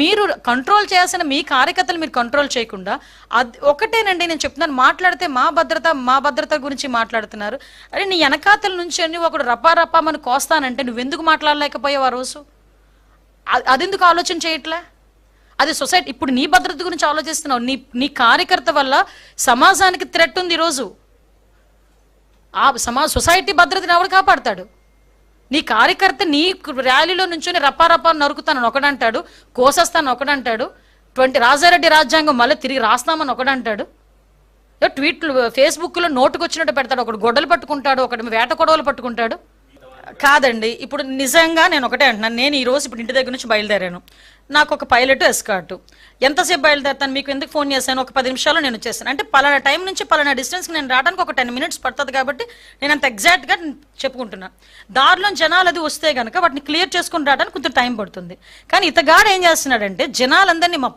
మీరు కంట్రోల్ చేయాల్సిన మీ కార్యకర్తలు మీరు కంట్రోల్ చేయకుండా అది ఒకటేనండి నేను చెప్తున్నాను. మాట్లాడితే మా భద్రత గురించి మాట్లాడుతున్నారు. అరే నీ వెనకాతల నుంచి అన్ని ఒకడు రపా మన కోస్తానంటే నువ్వెందుకు మాట్లాడలేకపోయావు ఆ రోజు? అదెందుకు ఆలోచన చేయట్లే? అది సొసైటీ ఇప్పుడు నీ భద్రత గురించి ఆలోచిస్తున్నావు. నీ కార్యకర్త వల్ల సమాజానికి థ్రెట్ ఉంది ఈరోజు. ఆ సొసైటీ భద్రతని ఎవరు కాపాడతాడు? నీ కార్యకర్త నీ ర్యాలీలో నుంచొని రపా నరుకుతానని ఒకడంటాడు, కోసేస్తాను ఒకడంటాడు, రాజారెడ్డి రాజ్యాంగం మళ్ళీ తిరిగి రాస్తామని ఒకడంటాడు, ట్వీట్లు ఫేస్బుక్లో నోటుకొచ్చినట్టు పెడతాడు, ఒకడు గొడ్డలు పట్టుకుంటాడు, ఒకటి వేట కొడవలు పట్టుకుంటాడు. కాదండి, ఇప్పుడు నిజంగా నేను ఒకటే అంటున్నాను. నేను ఈరోజు ఇప్పుడు ఇంటి దగ్గర నుంచి బయలుదేరాను. నాకు ఒక పైలట్ ఎస్కార్ట్. ఎంతసేపు బయలుదేరుతాను? మీకు ఎందుకు ఫోన్ చేశాను? ఒక 10 నిమిషాల్లో నేను వచ్చేసాను. అంటే పలానా టైం నుంచి పలానా డిస్టెన్స్కి నేను రావడానికి ఒక 10 మినిట్స్ పడుతుంది కాబట్టి నేను అంత ఎగ్జాక్ట్గా చెప్పుకుంటున్నాను. దారిలో జనాలు అది వస్తే కనుక వాటిని క్లియర్ చేసుకుని రావడానికి కొంచెం టైం పడుతుంది. కానీ ఇతగాడు ఏం చేస్తున్నాడంటే జనాలందరినీ మా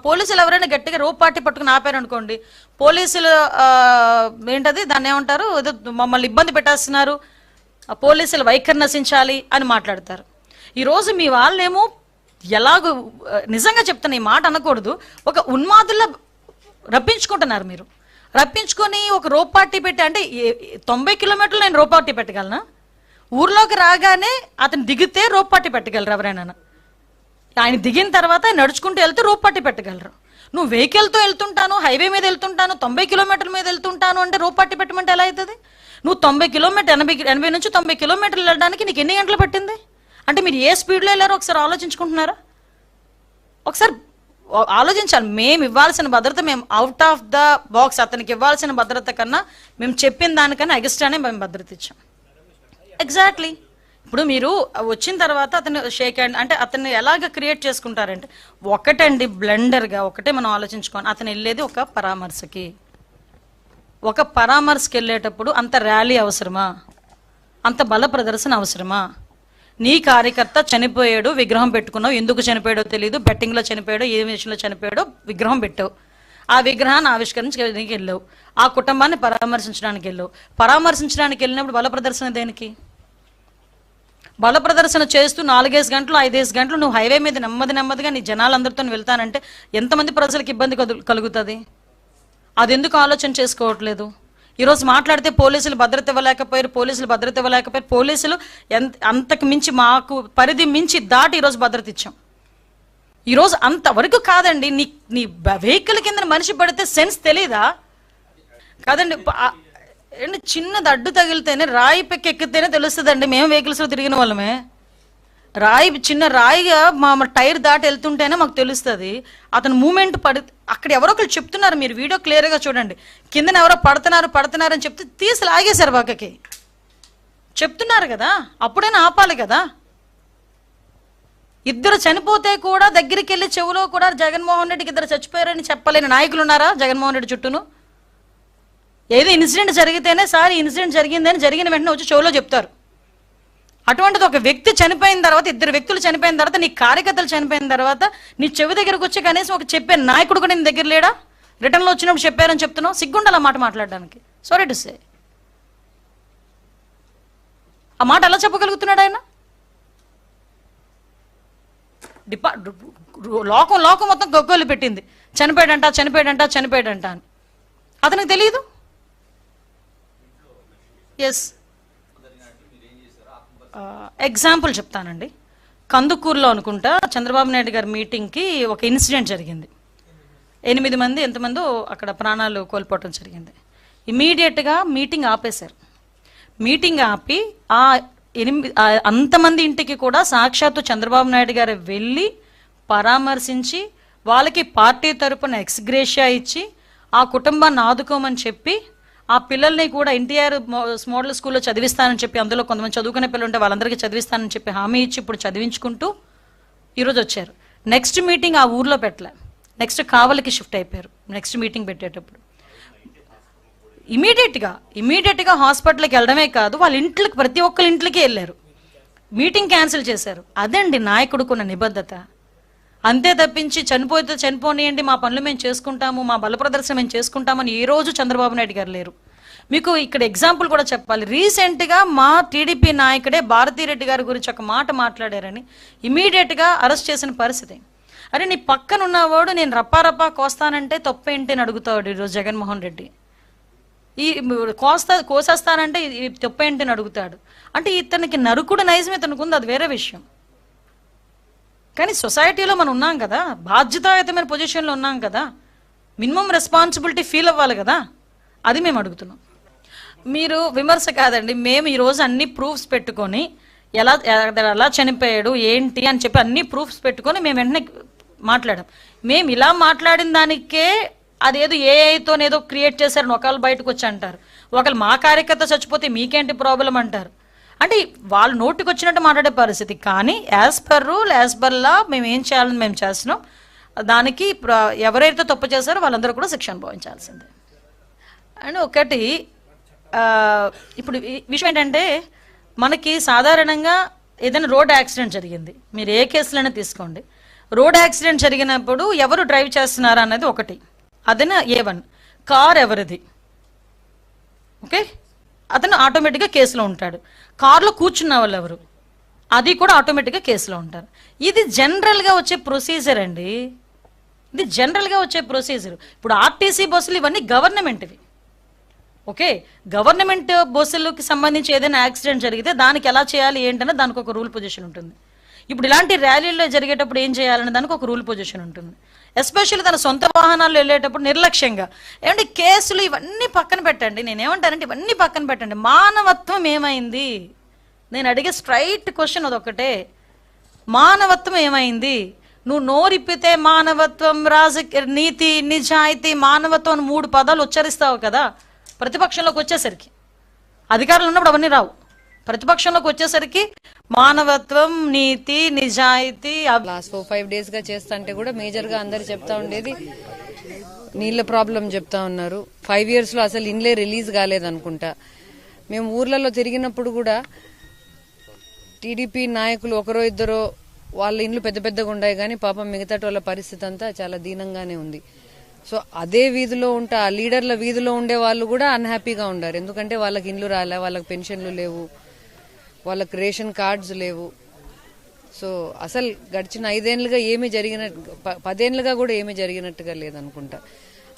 పోలీసులు ఎవరైనా గట్టిగా రోప్ పార్టీ పట్టుకుని ఆపారు అనుకోండి, పోలీసులు ఏంటది దాన్ని ఏమంటారు, ఏదో మమ్మల్ని ఇబ్బంది పెట్టేస్తున్నారు, పోలీసులు వైఖరి నశించాలి అని మాట్లాడతారు. ఈరోజు మీ వాళ్ళేమో ఎలాగో నిజంగా చెప్తున్నా, ఈ మాట అనకూడదు, ఒక ఉన్మాదుల్లో రప్పించుకుంటున్నారు. మీరు రప్పించుకొని ఒక రోప్ పార్టీ పెట్టి, అంటే 90 కిలోమీటర్లు నేను రోప్ పార్టీ పెట్టగలనా? ఊర్లోకి రాగానే అతను దిగితే రోప్ పార్టీ పెట్టగలరు ఎవరైనా? ఆయన దిగిన తర్వాత నడుచుకుంటూ వెళ్తే రోప్ పార్టీ పెట్టగలరు. నువ్వు వెహికల్తో వెళ్తుంటాను, హైవే మీద వెళ్తుంటాను, 90 కిలోమీటర్ల మీద వెళ్తుంటాను అంటే రోప్ పార్టీ పెట్టమంటే ఎలా అవుతుంది? నువ్వు 90 కిలోమీటర్ 80 నుంచి 90 కిలోమీటర్లు వెళ్ళడానికి నీకు ఎన్ని గంటలు పట్టింది? అంటే మీరు ఏ స్పీడ్లో వెళ్ళారో ఒకసారి ఆలోచించుకుంటున్నారా? ఒకసారి ఆలోచించాలి. మేము ఇవ్వాల్సిన భద్రత మేము అవుట్ ఆఫ్ ద బాక్స్, అతనికి ఇవ్వాల్సిన భద్రత కన్నా మేము చెప్పిన దానికన్నా ఎగస్ట్రానే మేము భద్రత ఇచ్చాం. ఎగ్జాక్ట్లీ. ఇప్పుడు మీరు వచ్చిన తర్వాత అతను షేక్ హ్యాండ్ అంటే అతన్ని ఎలాగ క్రియేట్ చేసుకుంటారంటే, ఒకటండి బ్లెండర్గా ఒకటే మనం ఆలోచించుకోండి. అతను వెళ్ళేది ఒక పరామర్శకి వెళ్ళేటప్పుడు అంత ర్యాలీ అవసరమా? అంత బల ప్రదర్శన అవసరమా? నీ కార్యకర్త చనిపోయాడు, విగ్రహం పెట్టుకున్నావు, ఎందుకు చనిపోయాడో తెలియదు, బెట్టింగ్లో చనిపోయాడో ఏ విషయంలో చనిపోయాడో విగ్రహం పెట్టావు, ఆ విగ్రహాన్ని ఆవిష్కరించడానికి వెళ్ళావు, ఆ కుటుంబాన్ని పరామర్శించడానికి వెళ్ళినప్పుడు బల ప్రదర్శన దేనికి? బల ప్రదర్శన చేస్తూ 4 గంటలు 5 గంటలు నువ్వు హైవే మీద నెమ్మదిగా నీ జనాలందరితో వెళ్తానంటే ఎంతమంది ప్రజలకు ఇబ్బంది కలుగుతుంది? అది ఎందుకు ఆలోచన చేసుకోవట్లేదు? ఈరోజు మాట్లాడితే పోలీసులు భద్రత ఇవ్వలేకపోయారు, పోలీసులు అంతకు మించి మాకు పరిధి మించి దాటి ఈరోజు భద్రత ఇచ్చాం. ఈరోజు అంతవరకు కాదండి. నీ వెహికల్ కింద మనిషి పడితే సెన్స్ తెలీదా? కాదండి, చిన్నది అడ్డు తగిలితేనే రాయి ఎక్కితేనే తెలుస్తుందండి. మేము వెహికల్స్లో తిరిగిన వాళ్ళమే. చిన్న రాయిగా మా టైర్ దాటి వెళ్తుంటేనే మాకు తెలుస్తుంది. అతను మూమెంట్ అక్కడ ఎవరో ఒకరు చెప్తున్నారు, మీరు వీడియో క్లియర్గా చూడండి, కిందన ఎవరో పడుతున్నారు అని చెప్తే తీసి లాగేశారు పక్కకి. చెప్తున్నారు కదా, అప్పుడైనా ఆపాలి కదా. 2 చనిపోతే కూడా దగ్గరికి వెళ్ళి చెవులో కూడా జగన్మోహన్ రెడ్డికి 2 చచ్చిపోయారని చెప్పలేని నాయకులు ఉన్నారా జగన్మోహన్ రెడ్డి చుట్టూను? ఏదో ఇన్సిడెంట్ జరిగితేనే సార్ ఇన్సిడెంట్ జరిగిందని జరిగిన వెంటనే వచ్చి చెవులో చెప్తారు. అటువంటిది ఒక వ్యక్తి చనిపోయిన తర్వాత, 2 వ్యక్తులు చనిపోయిన తర్వాత, నీ కార్యకర్తలు చనిపోయిన తర్వాత నీ చెవి దగ్గరకు వచ్చి కనీసం ఒక చెప్పే నాయకుడు కూడా నీ దగ్గర లేడా? రిటర్న్లో వచ్చినప్పుడు చెప్పారని చెప్తున్నావు, సిగ్గుండాలి ఆ మాట మాట్లాడడానికి. సారీ టు సే, ఆ మాట ఎలా చెప్పగలుగుతున్నాడు ఆయన? లోకం మొత్తం గొగ్గోలు పెట్టింది, చనిపోయాడంట అని. అతనికి తెలియదు. ఎస్, ఎగ్జాంపుల్ చెప్తానండి. కందుకూరులో అనుకుంటా చంద్రబాబు నాయుడు గారి మీటింగ్కి ఒక ఇన్సిడెంట్ జరిగింది. 8 మంది ఎంతమందో అక్కడ ప్రాణాలు కోల్పోవటం జరిగింది. ఇమీడియట్గా మీటింగ్ ఆపేశారు. మీటింగ్ ఆపి అంతమంది ఇంటికి కూడా సాక్షాత్తు చంద్రబాబు నాయుడు గారు వెళ్ళి పరామర్శించి వాళ్ళకి పార్టీ తరపున ఎక్స్గ్రేషియా ఇచ్చి ఆ కుటుంబాన్ని ఆదుకోమని చెప్పి, ఆ పిల్లల్ని కూడా ఎన్టీఆర్ మోడల్ స్కూల్లో చదివిస్తానని చెప్పి, అందులో కొంతమంది చదువుకునే పిల్లలు ఉంటే వాళ్ళందరికీ చదివిస్తానని చెప్పి హామీ ఇచ్చి ఇప్పుడు చదివించుకుంటూ ఈరోజు వచ్చారు. నెక్స్ట్ మీటింగ్ ఆ ఊర్లో పెట్టలే, నెక్స్ట్ కావలికి షిఫ్ట్ అయిపోయారు. నెక్స్ట్ మీటింగ్ పెట్టేటప్పుడు ఇమీడియట్గా హాస్పిటల్కి వెళ్ళడమే కాదు, వాళ్ళ ఇంట్లోకి ప్రతి ఒక్కరి ఇంట్లోకి వెళ్ళారు, మీటింగ్ క్యాన్సిల్ చేశారు. అదండి నాయకుడుకున్న నిబద్ధత. అంతే తప్పించి చనిపోతే చనిపోనియండి, మా పనులు మేము చేసుకుంటాము, మా బల ప్రదర్శన మేము చేసుకుంటామని ఏ రోజు చంద్రబాబు నాయుడు గారు లేరు. మీకు ఇక్కడ ఎగ్జాంపుల్ కూడా చెప్పాలి. రీసెంట్గా మా టీడీపీ నాయకుడే భారతీరెడ్డి గారి గురించి ఒక మాట మాట్లాడారని ఇమీడియట్గా అరెస్ట్ చేసిన పరిస్థితి. అరే నీ పక్కన ఉన్నవాడు నేను రప్పా కోస్తానంటే తప్పేంటి అని అడుగుతాడు ఈరోజు జగన్మోహన్ రెడ్డి. ఈ కోసేస్తానంటే తప్పేంటి అని అడుగుతాడు. అంటే ఇతనికి నరుకుడు నైజం ఇతనికి ఉంది, అది వేరే విషయం. కానీ సొసైటీలో మనం ఉన్నాం కదా, బాధ్యతాయుతమైన పొజిషన్లో ఉన్నాం కదా, మినిమం రెస్పాన్సిబిలిటీ ఫీల్ అవ్వాలి కదా, అది మేము అడుగుతున్నాం. మీరు విమర్శ కాదండి, మేము ఈరోజు అన్ని ప్రూఫ్స్ పెట్టుకొని ఎలా చనిపోయాడు ఏంటి అని చెప్పి అన్ని ప్రూఫ్స్ పెట్టుకొని మేము వెంటనే మాట్లాడాం. మేము ఇలా మాట్లాడిన దానికే అదేదో ఏఐతోనేదో క్రియేట్ చేశారని ఒకళ్ళు బయటకు వచ్చి అంటారు, ఒకళ్ళు మా కార్యకర్త చచ్చిపోతే మీకేంటి ప్రాబ్లం అంటారు. అంటే వాళ్ళు నోటికి వచ్చినట్టు మాట్లాడే పరిస్థితి. కానీ as per rule as per law మేము ఏం చేయాలని మేము చేస్తున్నాం. దానికి ఎవరైతే తప్పు చేశారో వాళ్ళందరూ కూడా శిక్ష అనుభవించాల్సిందే. అండ్ ఒకటి ఇప్పుడు విషయం ఏంటంటే, మనకి సాధారణంగా ఏదైనా రోడ్ యాక్సిడెంట్ జరిగింది, మీరు ఏ కేసులైనా తీసుకోండి, రోడ్ యాక్సిడెంట్ జరిగినప్పుడు ఎవరు డ్రైవ్ చేస్తున్నారు అన్నది ఒకటి, అదైనా A1 కార్ ఎవరిది, ఓకే, అతను ఆటోమేటిక్గా కేసులో ఉంటాడు. కార్లో కూర్చున్న వాళ్ళు ఎవరు, అది కూడా ఆటోమేటిక్గా కేసులో ఉంటారు. ఇది జనరల్గా వచ్చే ప్రొసీజర్ అండి, ఇది జనరల్గా వచ్చే ప్రొసీజర్. ఇప్పుడు ఆర్టీసీ బస్సులు ఇవన్నీ గవర్నమెంట్వి, ఓకే, గవర్నమెంట్ బస్సులకి సంబంధించి ఏదైనా యాక్సిడెంట్ జరిగితే దానికి ఎలా చేయాలి ఏంటనే దానికి ఒక రూల్ పొజిషన్ ఉంటుంది. ఇప్పుడు ఇలాంటి ర్యాలీల్లో జరిగేటప్పుడు ఏం చేయాలనే దానికి ఒక రూల్ పొజిషన్ ఉంటుంది. ఎస్పెషల్లీ తన సొంత వాహనాల్లో వెళ్ళేటప్పుడు నిర్లక్ష్యంగా ఏమంటే కేసులు ఇవన్నీ పక్కన పెట్టండి. నేనేమంటానంటే ఇవన్నీ పక్కన పెట్టండి, మానవత్వం ఏమైంది? నేను అడిగే స్ట్రైట్ క్వశ్చన్ అదొక్కటే, మానవత్వం ఏమైంది? నువ్వు నోరిప్పితే మానవత్వం, నీతి, నిజాయితీ, మానవత్వం 3 పదాలు ఉచ్చరిస్తావు కదా. ప్రతిపక్షంలోకి వచ్చేసరికి, అధికారులు ఉన్నప్పుడు అవన్నీ రావు, ప్రతిపక్షంలోకి వచ్చేసరికి మానవత్వం, నీతి, నిజాయితీ. లాస్ట్ 4-5 days గా చేస్తా అంటే కూడా మేజర్ గా అందరు చెప్తా ఉండేది నీళ్ళ ప్రాబ్లం చెప్తా ఉన్నారు. 5 years లో అసలు ఇండ్లే రిలీజ్ కాలేదనుకుంటా. మేము ఊర్లలో తిరిగినప్పుడు కూడా టీడీపీ నాయకులు ఒకరో ఇద్దరో వాళ్ళ ఇండ్లు పెద్ద పెద్దగా ఉన్నాయి, కానీ పాపం మిగతా వాళ్ళ పరిస్థితి అంతా చాలా దీనంగానే ఉంది. సో అదే వీధిలో ఉంటా ఆ లీడర్ల వీధిలో ఉండే వాళ్ళు కూడా అన్హ్యాపీగా ఉండారు. ఎందుకంటే వాళ్ళకి ఇండ్లు రాలే, వాళ్ళకి పెన్షన్లు లేవు, వాళ్ళకి రేషన్ కార్డ్స్ లేవు. సో అసలు గడిచిన 5 ఏళ్లుగా ఏమీ 10 ఏళ్లుగా కూడా ఏమీ జరిగినట్టుగా లేదనుకుంటా.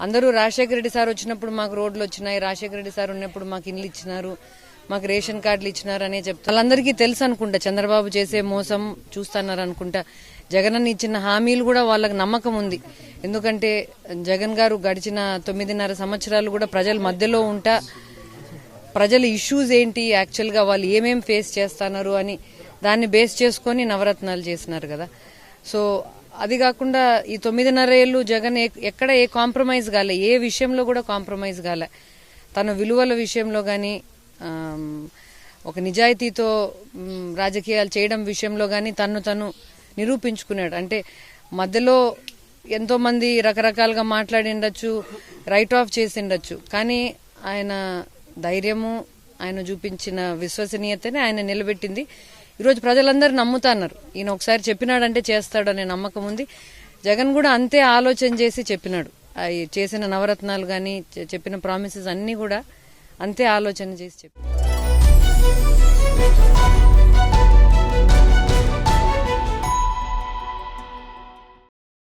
అందరూ రాజశేఖర రెడ్డి సార్ వచ్చినప్పుడు మాకు రోడ్లు వచ్చినాయి, రాజశేఖర రెడ్డి సార్ ఉన్నప్పుడు మాకు ఇండ్లు ఇచ్చినారు, మాకు రేషన్ కార్డులు ఇచ్చినారు అనే చెప్తారు. వాళ్ళందరికీ తెలుసు అనుకుంటా చంద్రబాబు చేసే మోసం చూస్తున్నారు అనుకుంటా. జగన్ అన్న ఇచ్చిన హామీలు కూడా వాళ్ళకి నమ్మకం ఉంది. ఎందుకంటే జగన్ గారు గడిచిన 9.5 సంవత్సరాలు కూడా ప్రజల మధ్యలో ఉంటా ప్రజల ఇష్యూస్ ఏంటి, యాక్చువల్ గా వాళ్ళు ఏమేం ఫేస్ చేస్తున్నారు అని దాన్ని బేస్ చేసుకుని నవరత్నాలు చేసినారు కదా. సో అది కాకుండా ఈ 9.5 ఏళ్లు జగన్ ఎక్కడ ఏ కాంప్రమైజ్ కాలే, ఏ విషయంలో కూడా కాంప్రమైజ్ కాలే. తన విలువల విషయంలో గాని, ఒక నిజాయితీతో రాజకీయాలు చేయడం విషయంలో గాని తను నిరూపించుకున్నాడు. అంటే మధ్యలో ఎంతో మంది రకరకాలుగా మాట్లాడిండొచ్చు, రైట్ ఆఫ్ చేసిండొచ్చు, కానీ ఆయన ధైర్యము, ఆయన చూపించిన విశ్వసనీయతనే ఆయన నిలబెట్టింది. ఈరోజు ప్రజలందరూ నమ్ముతున్నారు, ఈయన ఒకసారి చెప్పినాడంటే చేస్తాడు అనే నమ్మకం ఉంది. జగన్ కూడా అంతే ఆలోచన చేసి చెప్పినాడు. చేసిన నవరత్నాలు గాని, చెప్పిన ప్రామిసెస్ అన్ని కూడా అంతే ఆలోచన చేసి చెప్పారు.